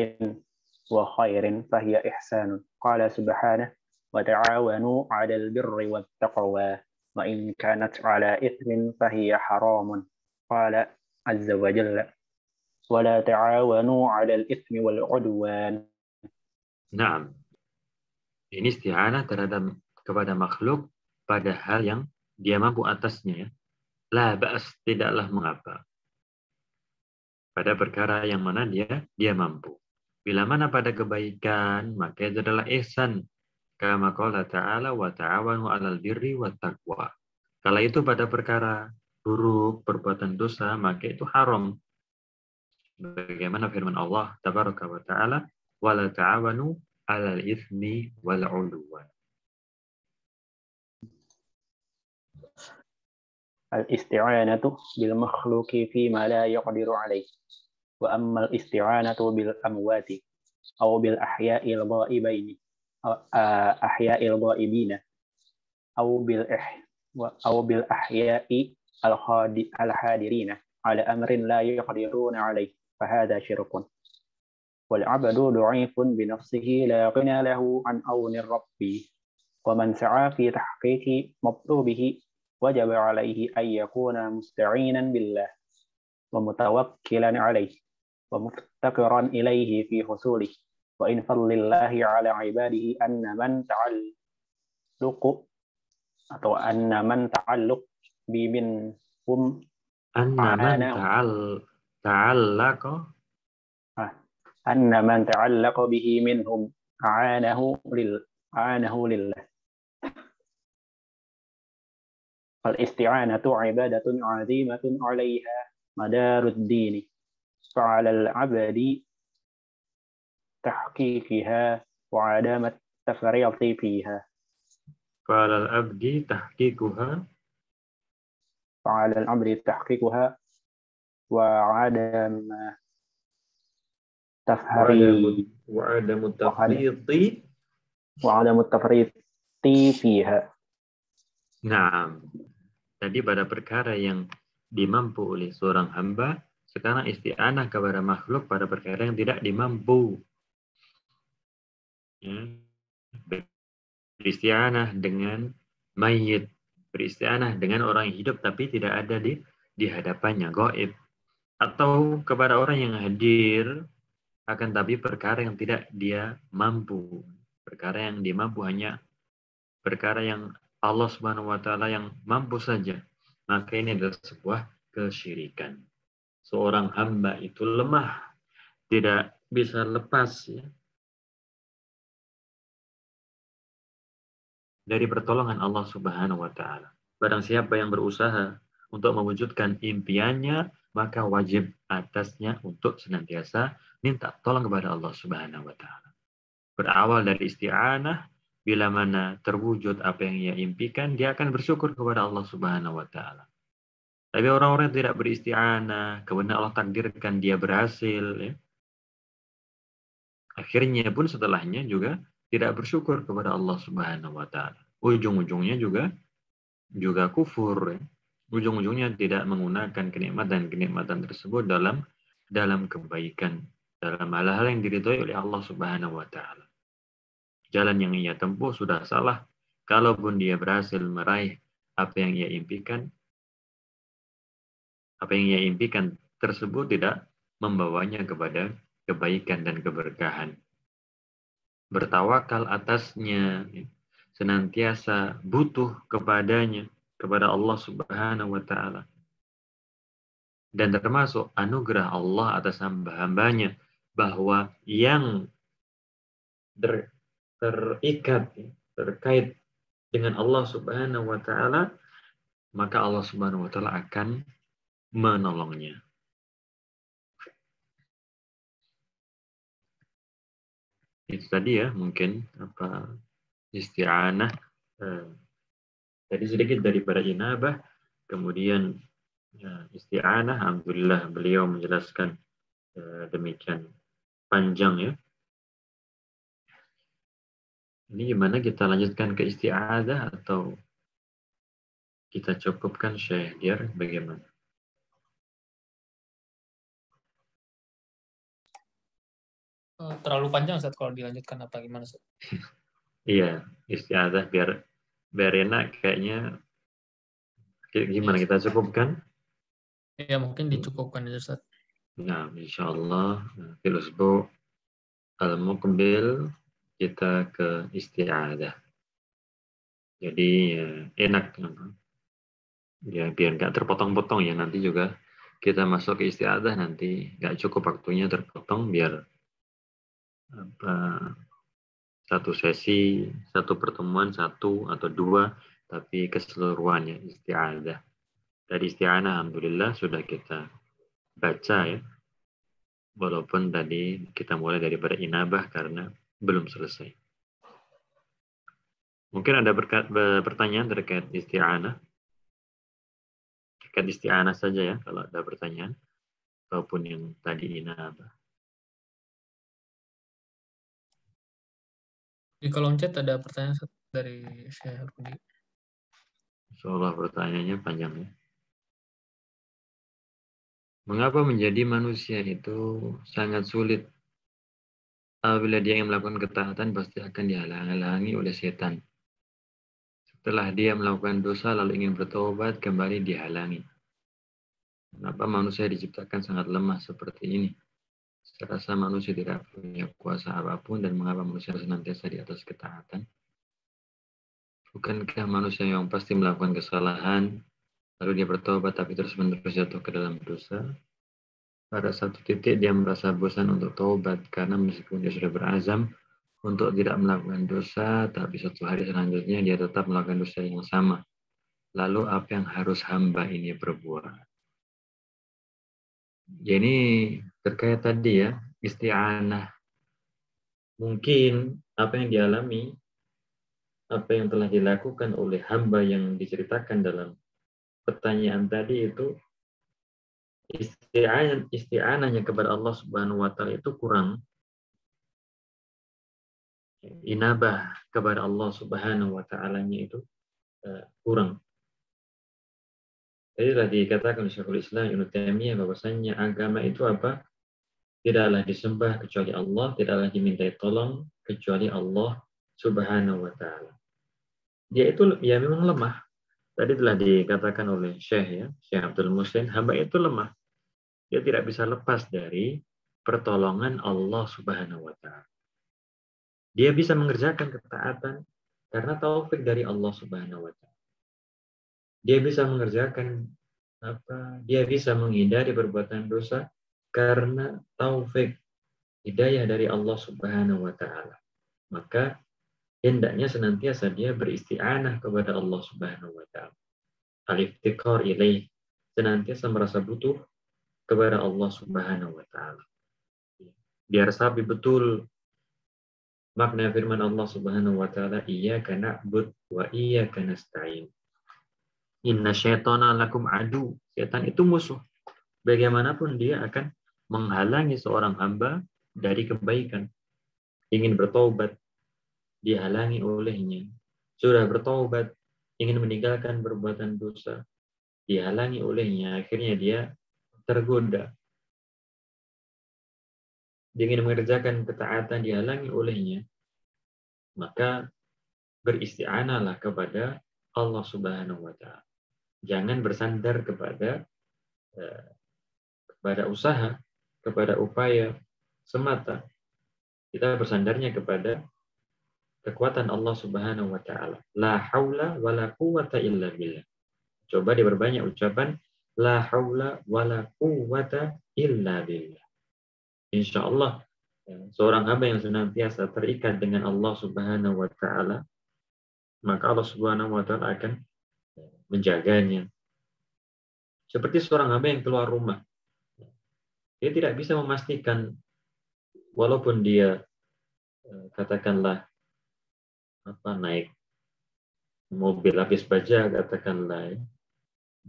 وخير فهي إحسان قال سبحانه وتعاونوا على البر والتقوى وإن كانت على إثم فهي حرام قال عز وجل ولا تعاونوا على الإثم والعدوان. Nah, ini isti'anah terhadap kepada makhluk pada hal yang dia mampu atasnya. Ya. La ba'as, tidaklah mengapa. Pada perkara yang mana dia mampu. Bila mana pada kebaikan, maka itu adalah ihsan. Kama qala ta'ala wa ta'awanu 'alal birri wat taqwa. Kalau itu pada perkara buruk, perbuatan dosa, maka itu haram. Bagaimana firman Allah tabaraka wa ta'ala wala ta'awanu 'alal itsmi wal 'udwan. الاستعانة بالمخلوق فيما لا يقدر عليه وأما الاستعانة بالأموات أو بالأحياء الغائبين أحياء الغائبين أو بالأحياء الحاضرين على أمر لا يقدرون عليه فهذا شرك والعبد ضعيف بنفسه لا غنى له عن عون الرب ومن سعى في تحقيق مطلوبه وجب عليه أن يكون مستعينا بالله ومتوكلا عليه ومفتقرا إليه في حصوله وإن فضل الله على عباده أن من تعلق بمنهم أن من تعلق به منهم أعانه لله فالاستعانة عبادة عظيمة عليها مدار الدين فعلى العبد تحقيقها وعدم التفريط فيها فعلى العبد تحقيقها وعدم التفريط فيها. Nah, tadi pada perkara yang dimampu oleh seorang hamba, sekarang isti'anah kepada makhluk pada perkara yang tidak dimampu. Ya. Beristi'anah dengan mayit, beristi'anah dengan orang yang hidup tapi tidak ada di hadapannya, gaib. Atau kepada orang yang hadir, akan tapi perkara yang tidak dia mampu. Perkara yang dia mampu hanya perkara yang Allah Subhanahu wa Ta'ala yang mampu saja. Maka ini adalah sebuah kesyirikan. Seorang hamba itu lemah, tidak bisa lepas ya, dari pertolongan Allah Subhanahu wa Ta'ala. Barang siapa yang berusaha untuk mewujudkan impiannya, maka wajib atasnya untuk senantiasa minta tolong kepada Allah Subhanahu wa Ta'ala. Berawal dari isti'anah, bila mana terwujud apa yang ia impikan, dia akan bersyukur kepada Allah Subhanahu wa Ta'ala. Tapi orang-orang yang tidak beristi'anah, kemudian Allah takdirkan dia berhasil, ya, akhirnya pun setelahnya juga tidak bersyukur kepada Allah Subhanahu wa Ta'ala. Ujung-ujungnya juga kufur. Ya. Ujung-ujungnya tidak menggunakan kenikmatan tersebut dalam kebaikan dalam hal-hal yang diridhoi oleh Allah Subhanahu wa taala. Jalan yang ia tempuh sudah salah, kalaupun dia berhasil meraih apa yang ia impikan tersebut tidak membawanya kepada kebaikan dan keberkahan. Bertawakal atasnya, senantiasa butuh kepadanya, kepada Allah Subhanahu wa taala. Dan termasuk anugerah Allah atas hamba-hambanya, bahwa yang terikat, terkait dengan Allah Subhanahu wa taala, maka Allah Subhanahu wa taala akan menolongnya. Itu tadi ya, mungkin isti'anah. Tadi sedikit daripada inabah, kemudian isti'anah. Alhamdulillah beliau menjelaskan demikian panjang ya. Ini gimana, kita lanjutkan ke isti'adah atau kita cukupkan Syekh Diar, bagaimana? Terlalu panjang Ustaz kalau dilanjutkan, apa gimana Ustaz? Iya, isti'adah biar enak kayaknya. Gimana, kita cukupkan? Ya mungkin dicukupkan aja Ustaz. Nah, insyaallah fil usbu' al-muqbil kita ke isti'adah. Jadi enak ya, biar nggak terpotong-potong ya, nanti juga kita masuk ke isti'adah nanti nggak cukup waktunya, terpotong, biar satu sesi, satu pertemuan, satu atau dua, tapi keseluruhannya isti'adah. Dari isti'anah alhamdulillah sudah kita baca ya, walaupun tadi kita mulai daripada inabah karena belum selesai. Mungkin ada pertanyaan terkait isti'anah. Terkait isti'anah saja ya, kalau ada pertanyaan. Ataupun yang tadi inabah. Di kolom chat ada pertanyaan dari Syekh Rudi. Insyaallah pertanyaannya panjang ya. Mengapa menjadi manusia itu sangat sulit? Apabila dia yang melakukan ketaatan pasti akan dihalang-halangi oleh setan. Setelah dia melakukan dosa lalu ingin bertobat, kembali dihalangi. Kenapa manusia diciptakan sangat lemah seperti ini? Saya rasa manusia tidak punya kuasa apapun, dan mengapa manusia senantiasa di atas ketaatan? Bukankah manusia yang pasti melakukan kesalahan, lalu dia bertobat tapi terus-menerus jatuh ke dalam dosa? Pada satu titik dia merasa bosan untuk taubat, karena meskipun dia sudah berazam untuk tidak melakukan dosa, tapi suatu hari selanjutnya dia tetap melakukan dosa yang sama. Lalu apa yang harus hamba ini berbuat? Jadi terkait tadi ya, isti'anah. Mungkin apa yang dialami, apa yang telah dilakukan oleh hamba yang diceritakan dalam pertanyaan tadi itu, isti'anahnya kepada Allah Subhanahu wa taala itu kurang. Inabah kepada Allah Subhanahu wa ta'ala-nya itu kurang. Jadi telah dikatakan oleh Syekhul Islam Ibnu Taimiyah bahwasanya agama itu apa? Tidaklah disembah kecuali Allah, tidaklah dimintai tolong kecuali Allah Subhanahu wa taala. Dia itu ya memang lemah. Tadi telah dikatakan oleh Syekh Abdul Muhsin, hamba itu lemah. Dia tidak bisa lepas dari pertolongan Allah Subhanahu wa taala. Dia bisa mengerjakan ketaatan karena taufik dari Allah Subhanahu wa taala. Dia bisa mengerjakan dia bisa menghindari perbuatan dosa karena taufik hidayah dari Allah Subhanahu wa taala. Maka hendaknya senantiasa dia beristi'anah kepada Allah Subhanahu wa taala. Al-iftiqar ilaih, senantiasa merasa butuh kepada Allah Subhanahu wa taala. Biar sapi betul makna firman Allah Subhanahu wa taala, iyyaka na'budu wa iyyaka nasta'in. Inna syaitana lakum adu. Setan itu musuh. Bagaimanapun dia akan menghalangi seorang hamba dari kebaikan. Ingin bertobat, dihalangi olehnya. Sudah bertobat, ingin meninggalkan perbuatan dosa, dihalangi olehnya. Akhirnya dia tergoda. dia ingin mengerjakan ketaatan dihalangi olehnya, maka beristi'anahlah kepada Allah Subhanahu wa Ta'ala. Jangan bersandar kepada usaha, kepada upaya semata. Kita bersandarnya kepada kekuatan Allah Subhanahu wa Ta'ala. La haula wala quwwata illa billah. Coba diperbanyak ucapan la haula wala quwwata illa billah. Insya Allah seorang hamba yang senantiasa terikat dengan Allah Subhanahu wa Ta'ala, maka Allah Subhanahu wa Ta'ala akan menjaganya. Seperti seorang hamba yang keluar rumah, dia tidak bisa memastikan, walaupun dia katakanlah naik mobil lapis baja, katakanlah,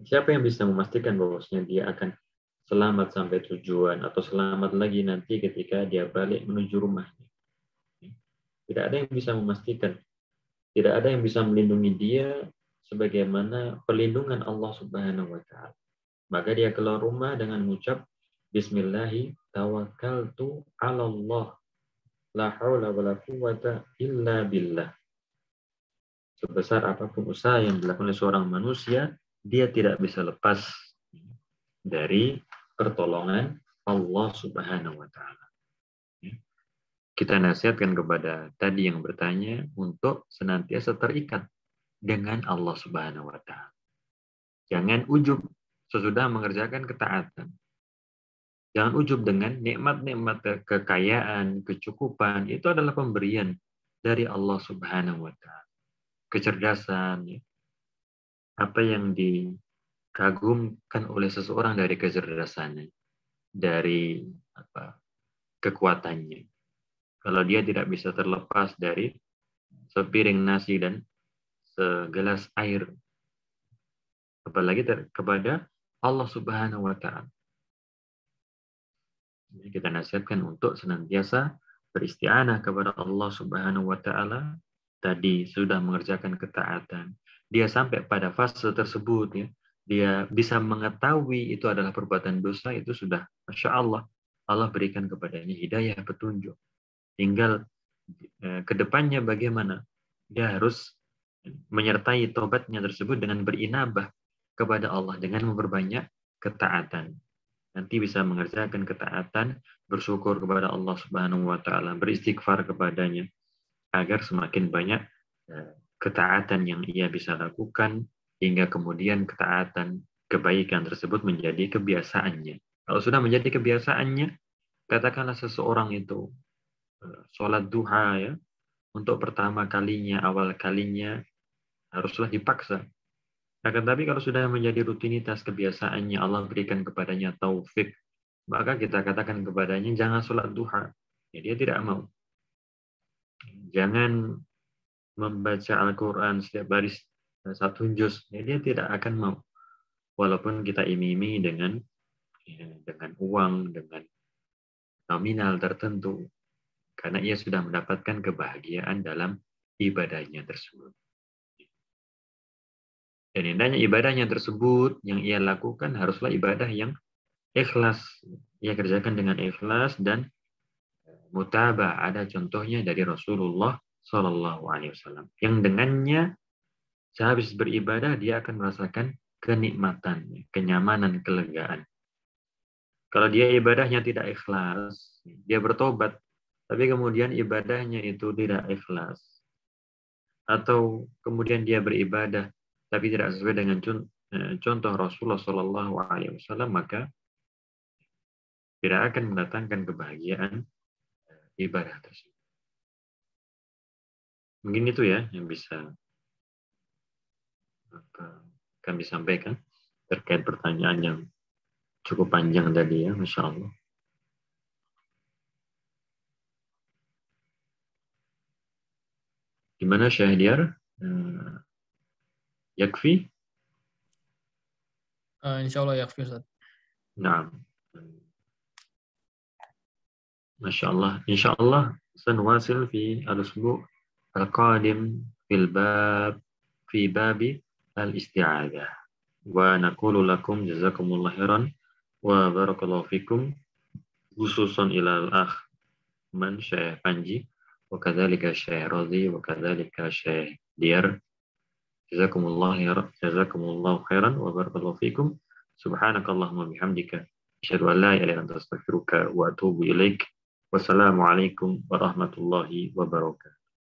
siapa yang bisa memastikan bahwasanya dia akan selamat sampai tujuan atau selamat lagi nanti ketika dia balik menuju rumahnya? Tidak ada yang bisa memastikan. Tidak ada yang bisa melindungi dia sebagaimana perlindungan Allah Subhanahu wa Ta'ala. Maka dia keluar rumah dengan mengucap Bismillahi tawakkaltu 'ala Allah la haula wala quwwata illa billah. Sebesar apapun usaha yang dilakukan oleh seorang manusia, dia tidak bisa lepas dari pertolongan Allah Subhanahu wa Ta'ala. Kita nasihatkan kepada tadi yang bertanya untuk senantiasa terikat dengan Allah Subhanahu wa Ta'ala. Jangan ujub sesudah mengerjakan ketaatan. Jangan ujub dengan nikmat-nikmat kekayaan, kecukupan. Itu adalah pemberian dari Allah Subhanahu wa Ta'ala. Kecerdasan, apa yang dikagumkan oleh seseorang dari kecerdasannya, dari kekuatannya. Kalau dia tidak bisa terlepas dari sepiring nasi dan segelas air, apalagi kepada Allah Subhanahu wa Ta'ala. Kita nasihatkan untuk senantiasa beristi'anah kepada Allah Subhanahu wa Ta'ala. Tadi sudah mengerjakan ketaatan, dia sampai pada fase tersebut, ya, dia bisa mengetahui itu adalah perbuatan dosa, itu sudah Masya Allah, Allah berikan kepadanya hidayah, petunjuk. Tinggal kedepannya bagaimana, dia harus menyertai tobatnya tersebut dengan berinabah kepada Allah, dengan memperbanyak ketaatan. Nanti bisa mengerjakan ketaatan, bersyukur kepada Allah Subhanahu wa Ta'ala, beristighfar kepadanya, agar semakin banyak ketaatan yang ia bisa lakukan, hingga kemudian ketaatan, kebaikan tersebut menjadi kebiasaannya. Kalau sudah menjadi kebiasaannya, katakanlah seseorang itu sholat duha, ya, untuk pertama kalinya, awal kalinya, haruslah dipaksa. Akan tapi kalau sudah menjadi rutinitas kebiasaannya, Allah berikan kepadanya taufik, maka kita katakan kepadanya jangan sholat duha, ya, dia tidak mau. Jangan membaca Al-Quran setiap hari satu juz, ya, dia tidak akan mau. Walaupun kita iming-imingi dengan uang, dengan nominal tertentu, karena ia sudah mendapatkan kebahagiaan dalam ibadahnya tersebut. Dan indahnya ibadahnya tersebut yang ia lakukan haruslah ibadah yang ikhlas. Ia kerjakan dengan ikhlas dan mutabah. Ada contohnya dari Rasulullah SAW, yang dengannya sehabis beribadah dia akan merasakan kenikmatan, kenyamanan, kelegaan. Kalau dia ibadahnya tidak ikhlas, dia bertobat, tapi kemudian ibadahnya itu tidak ikhlas, atau kemudian dia beribadah tapi tidak sesuai dengan contoh Rasulullah SAW, maka tidak akan mendatangkan kebahagiaan ibadah tersebut. Mungkin itu ya yang bisa kami sampaikan terkait pertanyaan yang cukup panjang tadi, ya, Masya Allah. Gimana Syahdiar? Yakfi? Insya Allah yakfi, Ustaz. Nah, Masya Allah. Insya Allah sanwasil fi al-usbu' al-qadim fi babi al-isti'adah. Wa naqulu lakum jazakumullah khairan wa barakallahu fikum, khususan ila al-akh Lukman, Syekh Panji, wa kadzalika Syekh Radhi, wa kadzalika Syekh Diyar. Jazakumullahu khairan wa barakallahu fikum. Subhanakallahumma bihamdika asyhadu an la ilaha illa anta astaghfiruka wa atubu ilaik. Wassalamualaikum warahmatullahi wabarakatuh.